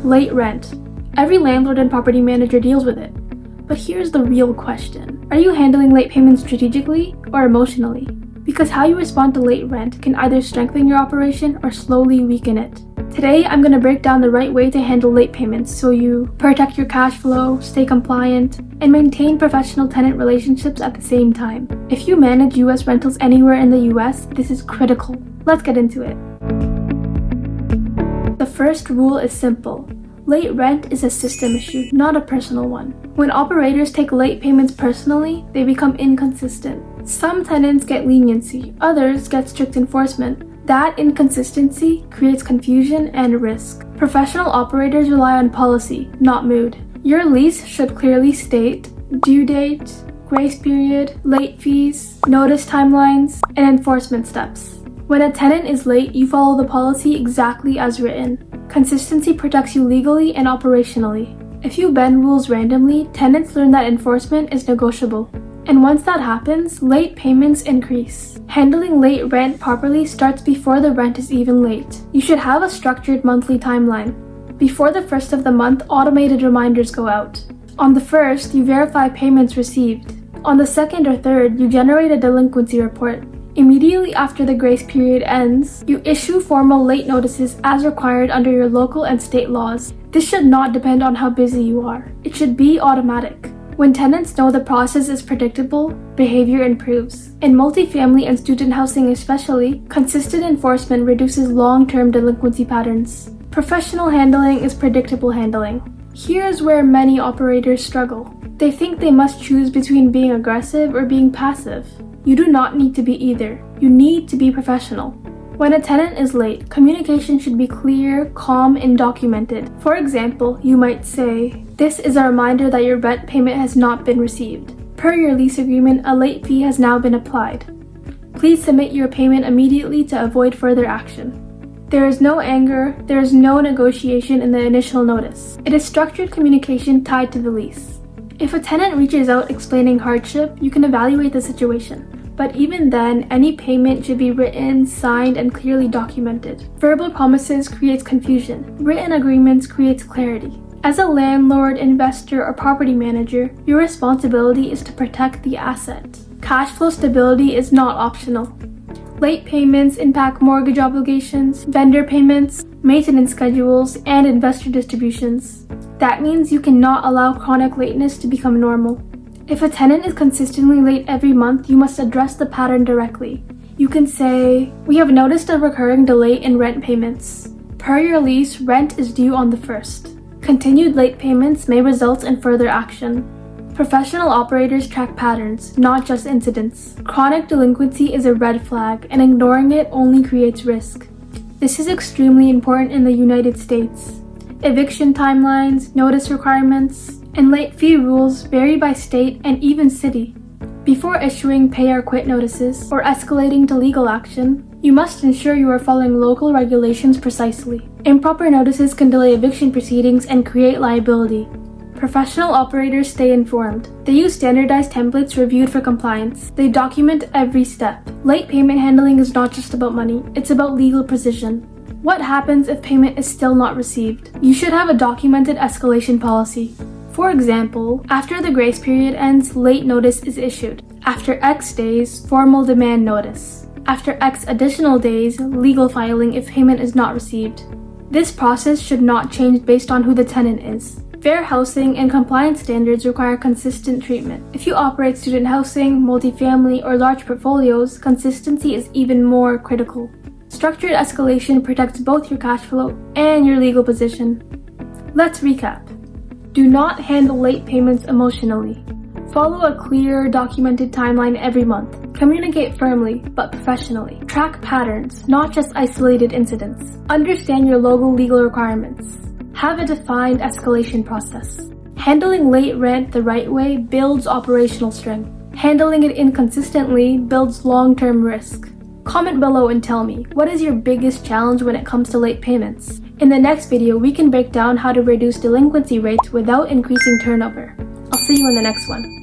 Late rent. Every landlord and property manager deals with it. But here's the real question. Are you handling late payments strategically or emotionally? Because how you respond to late rent can either strengthen your operation or slowly weaken it. Today, I'm going to break down the right way to handle late payments so you protect your cash flow, stay compliant, and maintain professional tenant relationships at the same time. If you manage US rentals anywhere in the US, this is critical. Let's get into it. The first rule is simple. Late rent is a system issue, not a personal one. When operators take late payments personally, they become inconsistent. Some tenants get leniency, others get strict enforcement. That inconsistency creates confusion and risk. Professional operators rely on policy, not mood. Your lease should clearly state due date, grace period, late fees, notice timelines, and enforcement steps. When a tenant is late, you follow the policy exactly as written. Consistency protects you legally and operationally. If you bend rules randomly, tenants learn that enforcement is negotiable. And once that happens, late payments increase. Handling late rent properly starts before the rent is even late. You should have a structured monthly timeline. Before the first of the month, automated reminders go out. On the first, you verify payments received. On the second or third, you generate a delinquency report. Immediately after the grace period ends, you issue formal late notices as required under your local and state laws. This should not depend on how busy you are. It should be automatic. When tenants know the process is predictable, behavior improves. In multifamily and student housing especially, consistent enforcement reduces long-term delinquency patterns. Professional handling is predictable handling. Here's where many operators struggle. They think they must choose between being aggressive or being passive. You do not need to be either. You need to be professional. When a tenant is late, communication should be clear, calm, and documented. For example, you might say, "This is a reminder that your rent payment has not been received. Per your lease agreement, a late fee has now been applied. Please submit your payment immediately to avoid further action." There is no anger, there is no negotiation in the initial notice. It is structured communication tied to the lease. If a tenant reaches out explaining hardship, you can evaluate the situation. But even then, any payment should be written, signed, and clearly documented. Verbal promises creates confusion. Written agreements creates clarity. As a landlord, investor, or property manager, your responsibility is to protect the asset. Cash flow stability is not optional. Late payments impact mortgage obligations, vendor payments, maintenance schedules, and investor distributions. That means you cannot allow chronic lateness to become normal. If a tenant is consistently late every month, you must address the pattern directly. You can say, "We have noticed a recurring delay in rent payments. Per your lease, rent is due on the 1st. Continued late payments may result in further action." Professional operators track patterns, not just incidents. Chronic delinquency is a red flag, and ignoring it only creates risk. This is extremely important in the United States. Eviction timelines, notice requirements, and late fee rules vary by state and even city. Before issuing pay or quit notices or escalating to legal action, you must ensure you are following local regulations precisely. Improper notices can delay eviction proceedings and create liability. Professional operators stay informed. They use standardized templates reviewed for compliance. They document every step. Late payment handling is not just about money, it's about legal precision. What happens if payment is still not received? You should have a documented escalation policy. For example, after the grace period ends, late notice is issued. After X days, formal demand notice. After X additional days, legal filing if payment is not received. This process should not change based on who the tenant is. Fair housing and compliance standards require consistent treatment. If you operate student housing, multifamily, or large portfolios, consistency is even more critical. Structured escalation protects both your cash flow and your legal position. Let's recap. Do not handle late payments emotionally. Follow a clear, documented timeline every month. Communicate firmly, but professionally. Track patterns, not just isolated incidents. Understand your local legal requirements. Have a defined escalation process. Handling late rent the right way builds operational strength. Handling it inconsistently builds long-term risk. Comment below and tell me, what is your biggest challenge when it comes to late payments? In the next video, we can break down how to reduce delinquency rates without increasing turnover. I'll see you in the next one.